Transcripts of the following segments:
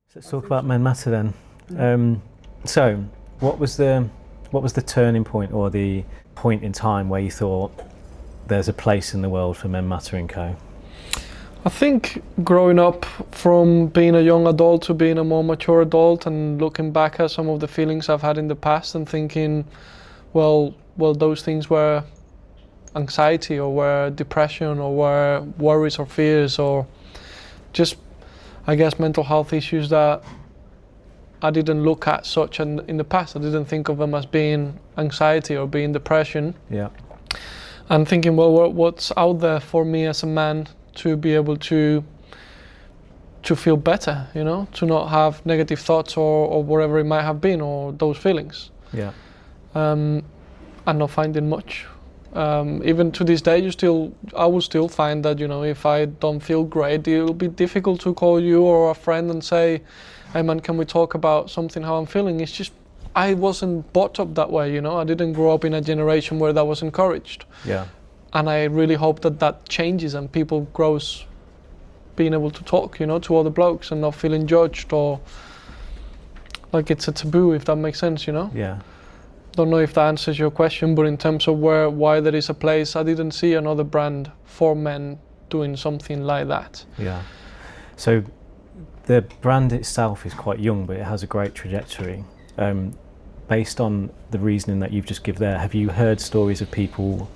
So let's talk about Men Matter then. So what was the turning point or the point in time where you thought there's a place in the world for Men Matter & Co? I think growing up from being a young adult to being a more mature adult and looking back at some of the feelings I've had in the past and thinking, well, those things were anxiety or were depression or were worries or fears or just, I guess, mental health issues that I didn't look at such in the past. I didn't think of them as being anxiety or being depression. Yeah. And thinking, well, what's out there for me as a man to be able to feel better, you know, to not have negative thoughts or whatever it might have been, or those feelings. Yeah. And not finding much. Even to this day, I will still find that, you know, if I don't feel great, it'll be difficult to call you or a friend and say, hey man, can we talk about something, how I'm feeling? It's just, I wasn't brought up that way, you know. I didn't grow up in a generation where that was encouraged. Yeah. And I really hope that changes and people grows being able to talk, you know, to other blokes and not feeling judged or like it's a taboo, if that makes sense, you know. Yeah. Don't know if that answers your question, but in terms of why there is a place, I didn't see another brand for men doing something like that. Yeah. So the brand itself is quite young, but it has a great trajectory. Based on the reasoning that you've just given there, have you heard stories of people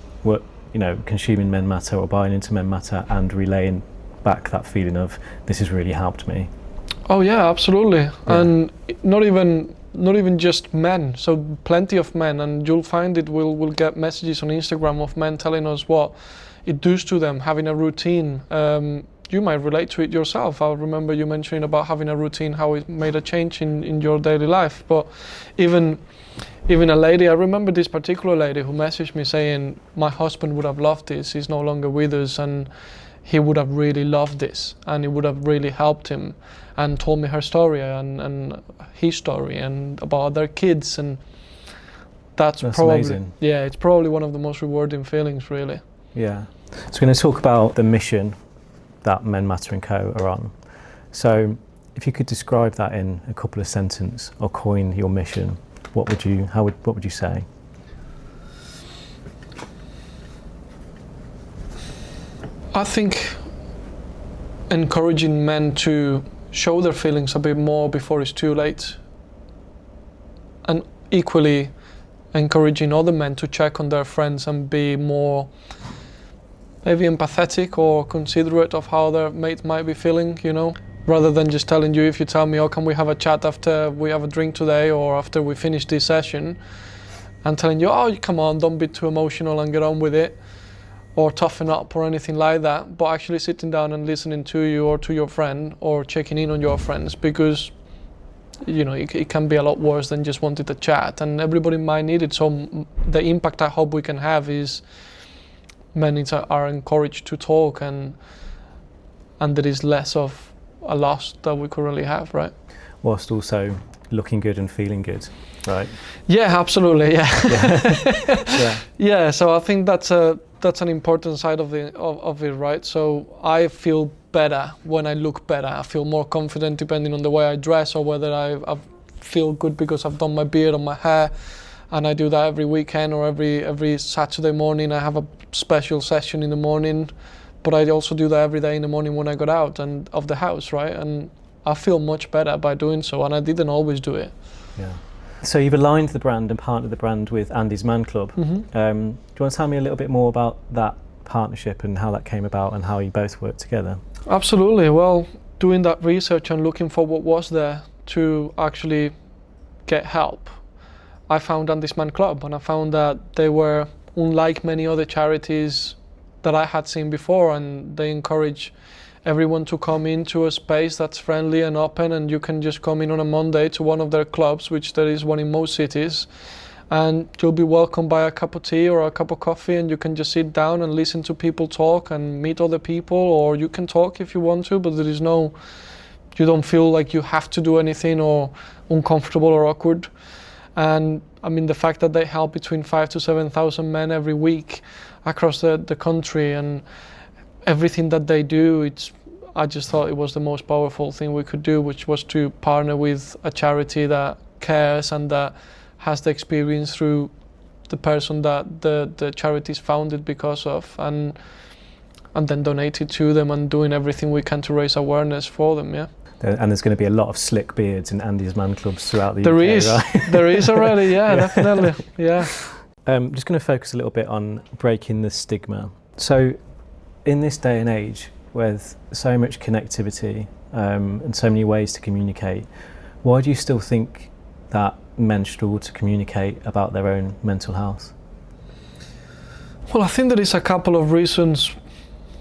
consuming Men Matter or buying into Men Matter and relaying back that feeling of this has really helped me? Oh yeah, absolutely. Yeah. And not even just men, so plenty of men, and you'll find we'll get messages on Instagram of men telling us what it does to them, having a routine. You might relate to it yourself. I remember you mentioning about having a routine, how it made a change in your daily life. But even a lady, I remember this particular lady who messaged me saying, my husband would have loved this, he's no longer with us, and he would have really loved this, and it would have really helped him, and told me her story and his story and about their kids, and that's probably amazing. Yeah, it's probably one of the most rewarding feelings, really. Yeah. So we're going to talk about the mission that Men Matter & Co are on. So if you could describe that in a couple of sentences or coin your mission, what would you say? I think encouraging men to show their feelings a bit more before it's too late, and equally encouraging other men to check on their friends and be more maybe empathetic or considerate of how their mate might be feeling, you know, rather than just telling you, if you tell me, oh, can we have a chat after we have a drink today or after we finish this session, and telling you, oh, come on, don't be too emotional and get on with it, or toughen up or anything like that, but actually sitting down and listening to you or to your friend or checking in on your friends, because you know it can be a lot worse than just wanting to chat, and everybody might need it. So the impact I hope we can have is men are encouraged to talk, and there is less of a loss that we currently have, right? Whilst also looking good and feeling good, right? Yeah, absolutely. Yeah. Yeah. Yeah. So I think that's an important side of it, right? So I feel better when I look better. I feel more confident depending on the way I dress, or whether I feel good because I've done my beard or my hair, and I do that every weekend or every Saturday morning. I have a special session in the morning, but I also do that every day in the morning when I got out and of the house, right? And I feel much better by doing so, and I didn't always do it. Yeah. So you've aligned the brand and partnered the brand with Andy's Man Club. Mm-hmm. Do you want to tell me a little bit more about that partnership and how that came about and how you both worked together? Absolutely. Well, doing that research and looking for what was there to actually get help, I found Andy's Man Club, and I found that they were unlike many other charities that I had seen before, and they encourage everyone to come into a space that's friendly and open, and you can just come in on a Monday to one of their clubs, which there is one in most cities, and you'll be welcomed by a cup of tea or a cup of coffee, and you can just sit down and listen to people talk and meet other people, or you can talk if you want to, but you don't feel like you have to do anything or uncomfortable or awkward. And I mean, the fact that they help between 5,000 to 7,000 men every week across the country, and everything that they do, I just thought it was the most powerful thing we could do, which was to partner with a charity that cares and that has the experience through the person that the charity is founded because of, and then donate it to them and doing everything we can to raise awareness for them. Yeah. And there's going to be a lot of slick beards in Andy's man clubs throughout the There UK, is, right? there is already. Yeah, definitely. Yeah. Just going to focus a little bit on breaking the stigma. So, in this day and age, with so much connectivity and so many ways to communicate, why do you still think that men struggle to communicate about their own mental health? Well, I think there is a couple of reasons.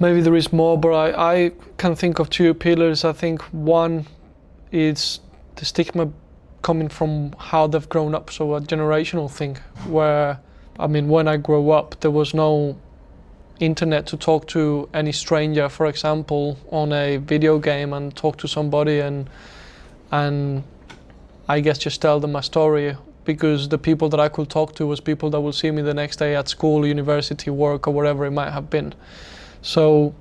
Maybe there is more, but I can think of two pillars. I think one is the stigma coming from how they've grown up, so a generational thing where, I mean, when I grew up, there was no internet to talk to any stranger, for example, on a video game and talk to somebody and I guess just tell them a story, because the people that I could talk to was people that will see me the next day at school, university, work, or whatever it might have been. So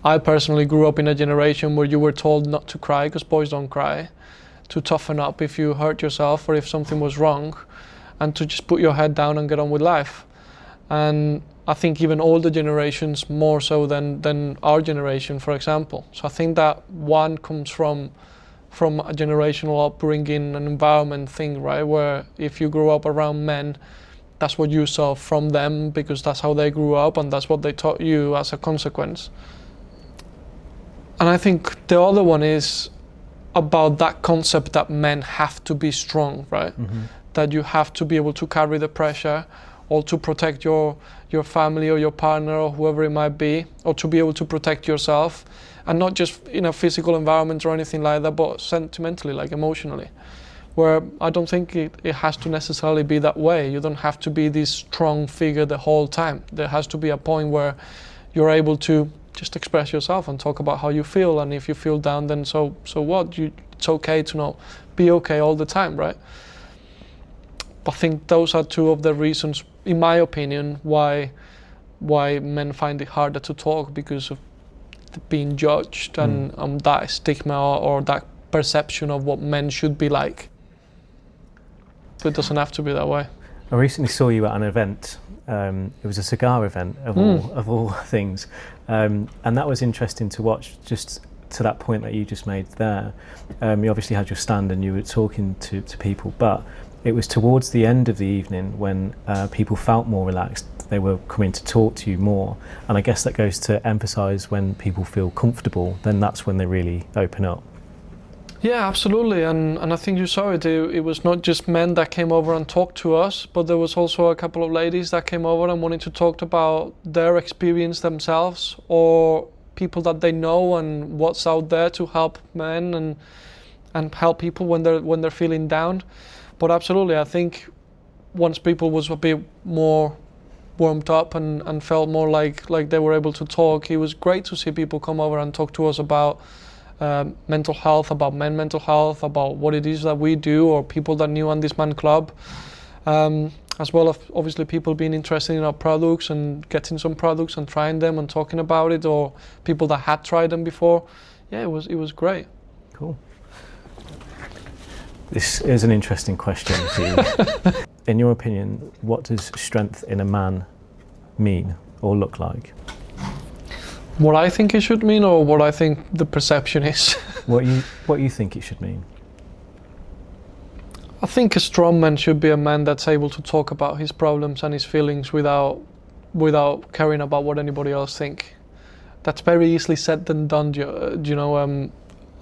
I personally grew up in a generation where you were told not to cry because boys don't cry, to toughen up if you hurt yourself or if something was wrong, and to just put your head down and get on with life. And I think even older generations more so than our generation, for example. So I think that one comes from a generational upbringing and environment thing, right? Where if you grew up around men, that's what you saw from them because that's how they grew up and that's what they taught you as a consequence. And I think the other one is about that concept that men have to be strong, right? Mm-hmm. That you have to be able to carry the pressure or to protect your family or your partner or whoever it might be, or to be able to protect yourself, and not just in a physical environment or anything like that, but sentimentally, like emotionally. Where I don't think it has to necessarily be that way. You don't have to be this strong figure the whole time. There has to be a point where you're able to just express yourself and talk about how you feel, and if you feel down, then so what? It's okay to not be okay all the time, right? I think those are two of the reasons, in my opinion, why men find it harder to talk, because of being judged and that stigma or that perception of what men should be like. But it doesn't have to be that way. I recently saw you at an event. It was a cigar event of all things, and that was interesting to watch. Just to that point that you just made there, you obviously had your stand and you were talking to people, but it was towards the end of the evening when people felt more relaxed. They were coming to talk to you more, and I guess that goes to emphasise when people feel comfortable, then that's when they really open up. Yeah, absolutely, and I think you saw it. It was not just men that came over and talked to us, but there was also a couple of ladies that came over and wanted to talk about their experience themselves, or people that they know and what's out there to help men and help people when they're feeling down. But absolutely, I think once people was a bit more warmed up and felt more like they were able to talk, it was great to see people come over and talk to us about mental health, about mental health, about what it is that we do, or people that knew on this man club, as well as obviously people being interested in our products and getting some products and trying them and talking about it, or people that had tried them before. Yeah, it was great. Cool. This is an interesting question for you. In your opinion, what does strength in a man mean or look like? What I think it should mean, or what I think the perception is? What you think it should mean? I think a strong man should be a man that's able to talk about his problems and his feelings without caring about what anybody else think. That's very easily said than done. You know,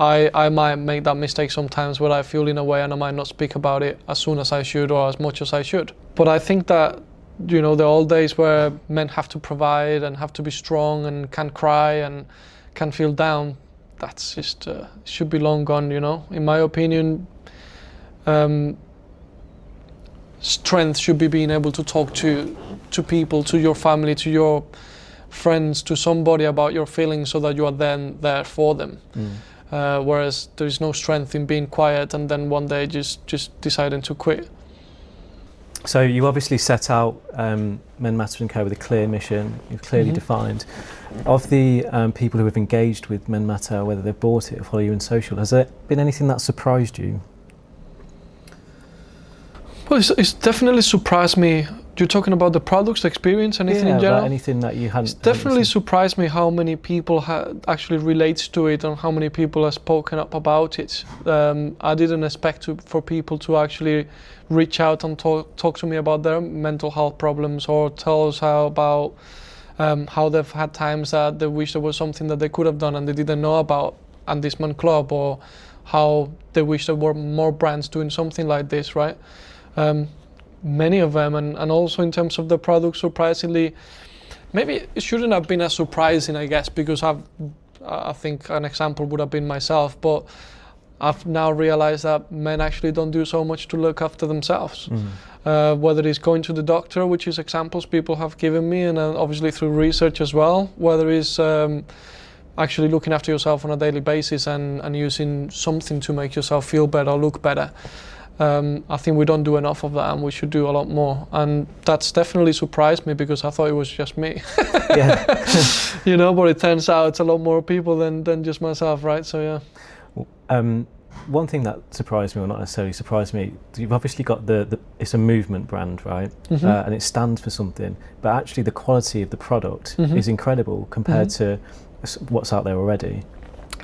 I might make that mistake sometimes where I feel in a way and I might not speak about it as soon as I should or as much as I should. But I think that, you know, the old days where men have to provide and have to be strong and can cry and can feel down, that's just should be long gone, you know. In my opinion, strength should be being able to talk to people, to your family, to your friends, to somebody about your feelings so that you are then there for them. Whereas there is no strength in being quiet and then one day just deciding to quit. So you obviously set out Men Matter & Co with a clear mission, you've clearly defined. Of the people who have engaged with Men Matter, whether they've bought it or follow you in social, has there been anything that surprised you? Well, it's definitely surprised me. You're talking about the products, the experience, anything in general? Yeah, anything that you hadn't... It's definitely surprised me how many people actually relates to it and how many people have spoken up about it. I didn't expect for people to actually reach out and talk to me about their mental health problems, or tell us how they've had times that they wish there was something that they could have done and they didn't know about at this Man Club, or how they wish there were more brands doing something like this, right? Many of them, and also in terms of the product, surprisingly, maybe it shouldn't have been as surprising, I guess, because I think an example would have been myself, but I've now realized that men actually don't do so much to look after themselves. Whether it's going to the doctor, which is examples people have given me, and obviously through research as well, whether it's actually looking after yourself on a daily basis and using something to make yourself feel better, look better. I think we don't do enough of that, and we should do a lot more. And that's definitely surprised me, because I thought it was just me. Yeah. But it turns out it's a lot more people than just myself, right? So yeah. One thing that surprised me, or not necessarily surprised me, you've obviously got it's a movement brand, right? And it stands for something, but actually the quality of the product is incredible compared to what's out there already.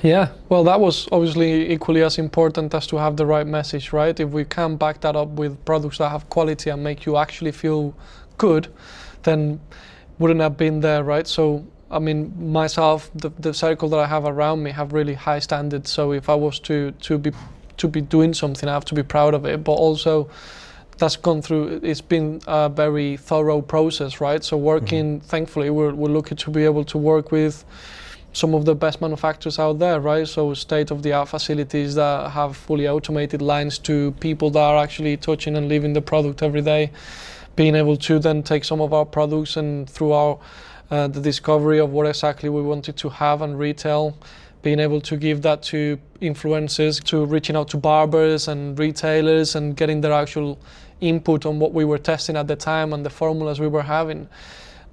Yeah, well, that was obviously equally as important as to have the right message, right? If we can back that up with products that have quality and make you actually feel good, then wouldn't have been there, right? So, I mean, myself, the circle that I have around me have really high standards. So if I was to be doing something, I have to be proud of it. But also, that's gone through. It's been a very thorough process, right? So working, thankfully, we're lucky to be able to work with some of the best manufacturers out there, right? So state-of-the-art facilities that have fully automated lines to people that are actually touching and living the product every day, being able to then take some of our products and through our the discovery of what exactly we wanted to have and retail, being able to give that to influencers, to reaching out to barbers and retailers and getting their actual input on what we were testing at the time and the formulas we were having.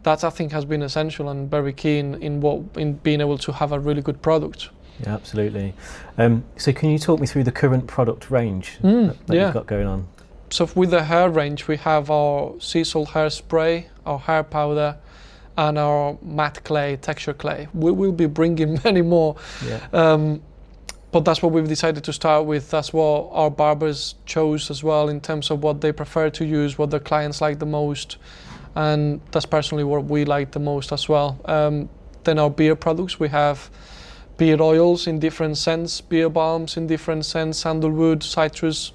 That, I think, has been essential and very key in being able to have a really good product. Yeah, absolutely. So can you talk me through the current product range that you've got going on? So with the hair range, we have our sea salt hair spray, our hair powder, and our matte clay, texture clay. We will be bringing many more. Yeah. But that's what we've decided to start with. That's what our barbers chose as well in terms of what they prefer to use, what their clients like the most. And that's personally what we like the most as well. Then our beard products, we have beard oils in different scents, beard balms in different scents, sandalwood, citrus.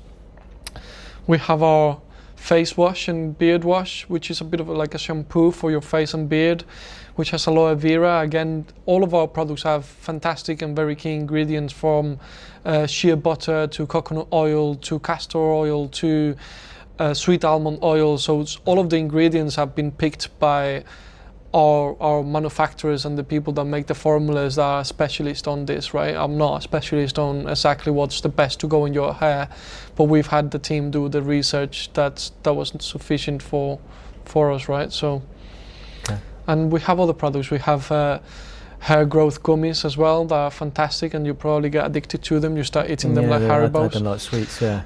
We have our face wash and beard wash, which is a bit of like a shampoo for your face and beard, which has aloe vera. Again, all of our products have fantastic and very key ingredients, from shea butter to coconut oil to castor oil to sweet almond oil. So all of the ingredients have been picked by our manufacturers and the people that make the formulas that are specialists on this, right? I'm not a specialist on exactly what's the best to go in your hair, but we've had the team do the research that wasn't sufficient for us, right? So, okay. And we have other products. We have hair growth gummies as well that are fantastic, and you probably get addicted to them. You start eating them like Haribos. I like sweets, yeah.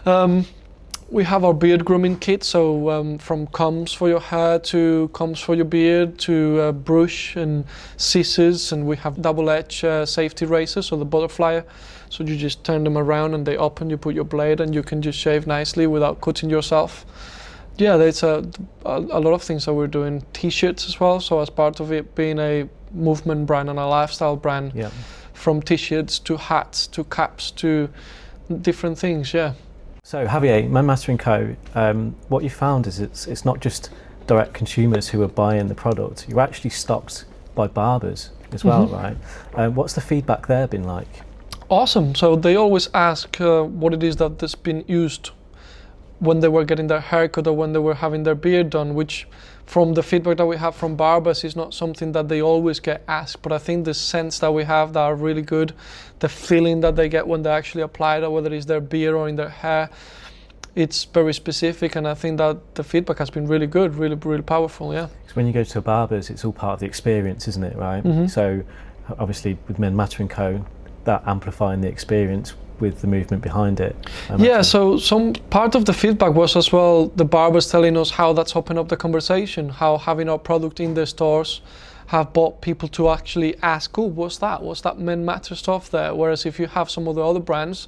Yeah. We have our beard grooming kit, so from combs for your hair to combs for your beard to brush and scissors, and we have double-edged safety razors, so the butterfly. So you just turn them around and they open, you put your blade and you can just shave nicely without cutting yourself. Yeah, there's a lot of things that we're doing. T-shirts as well, so as part of it being a movement brand and a lifestyle brand, yeah. From T-shirts to hats to caps to different things, yeah. So Javier, Men Matter & Co, what you found is it's not just direct consumers who are buying the product, you're actually stocked by barbers as well, right? What's the feedback there been like? Awesome. So they always ask what it is that's been used when they were getting their haircut or when they were having their beard done, which from the feedback that we have from barbers is not something that they always get asked, but I think the scents that we have that are really good, the feeling that they get when they actually apply it, whether it's their beard or in their hair, it's very specific, and I think that the feedback has been really good, really, really powerful. Yeah. So when you go to a barber's, it's all part of the experience, isn't it? Right. Mm-hmm. So obviously with Men Matter & Co, that amplifying the experience with the movement behind it. Yeah, so some part of the feedback was as well the barbers telling us how that's opened up the conversation, how having our product in the stores have brought people to actually ask, oh, what's that Men Matter stuff there? Whereas if you have some of the other brands,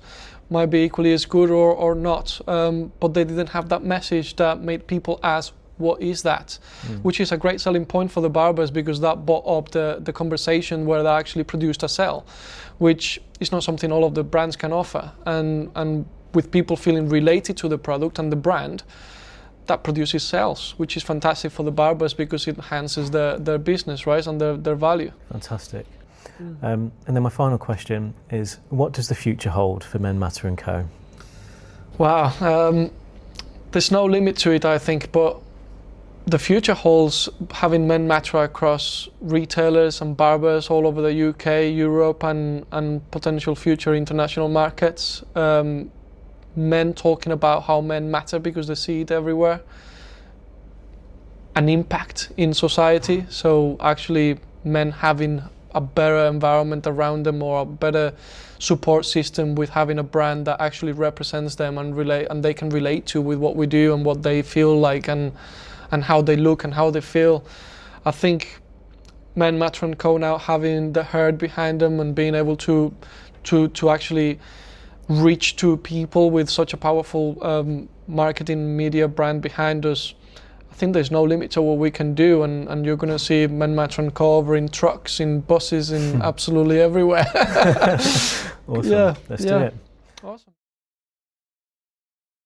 might be equally as good or not, but they didn't have that message that made people ask, what is that? Which is a great selling point for the barbers, because that brought up the conversation where they actually produced a sale, which is not something all of the brands can offer. And with people feeling related to the product and the brand, that produces sales, which is fantastic for the barbers because it enhances their business, right, and their value. Fantastic. And then my final question is, what does the future hold for Men Matter & Co? Wow, there's no limit to it, I think, but the future holds having Men Matter across retailers and barbers all over the UK, Europe, and potential future international markets. Men talking about how men matter because they see it everywhere. An impact in society, so actually men having a better environment around them, or a better support system with having a brand that actually represents them and they can relate to with what we do and what they feel like and how they look and how they feel. I think Men Matter & Co now having the herd behind them and being able to actually reach to people with such a powerful marketing media brand behind us, I think there's no limit to what we can do, and you're going to see Men Matter & Co over in trucks, in buses, in absolutely everywhere. Awesome. Yeah, Let's do it. Awesome.